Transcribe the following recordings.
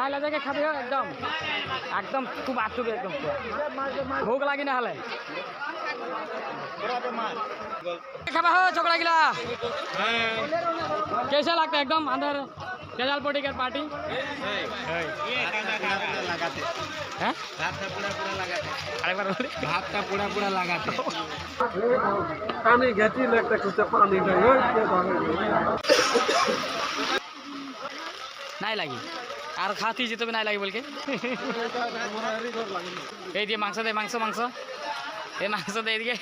পাইলা জায়গায় খাবি একদম একদম খুব আটুবে একদম ভোগ লাগি না হলে খাবা हो छोकरा गिला कैसा लगता है एकदम अंदर केजल पोटी के पार्टी हैं अरे बार भात का पूरा पूरा लगाते पानी घेती लगता कुछ पानी नहीं लगी আর খাতি যেতে নাই লাগে বলকে এই দিয়ে মাংস দে মাংস মাংস এই মাংস দে এদিকে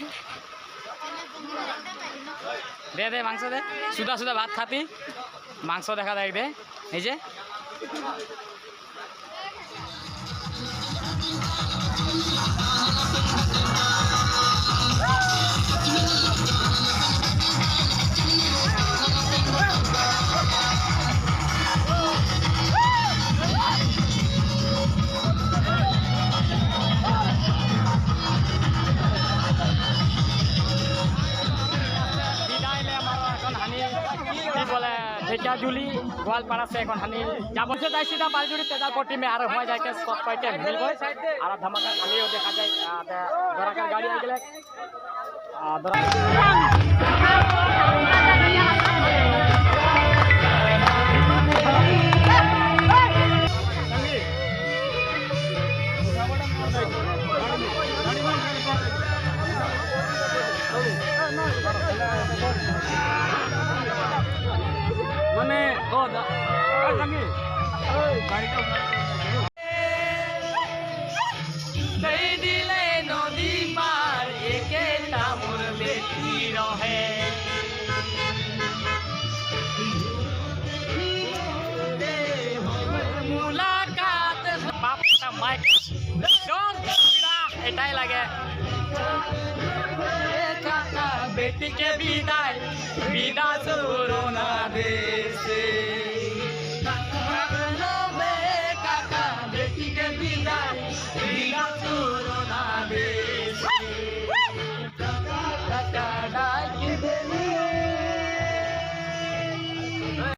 দে দে মাংস দে সুদা সুদা ভাত খাতি মাংস দেখা দেখ দে এই যে ঢেকিয়াজুলি গোয়ালপাড়া से এখন হানি যাব से যাই सीधा बालजुड़ी तेजालपट्टी में আর হয়ে যায় सब কয়টা মিল গয় আর ধামাকা খালিও দেখা যায় দরাকার গাড়ি আই গেলে মানে ও সঙ্গে গাড়িটা কই দিলে নদী পার একেটা মোর বেটি রহে মুলাকাত বাপটা মাইক শোন এটাই লাগে বেটি কে বিদায় বিদা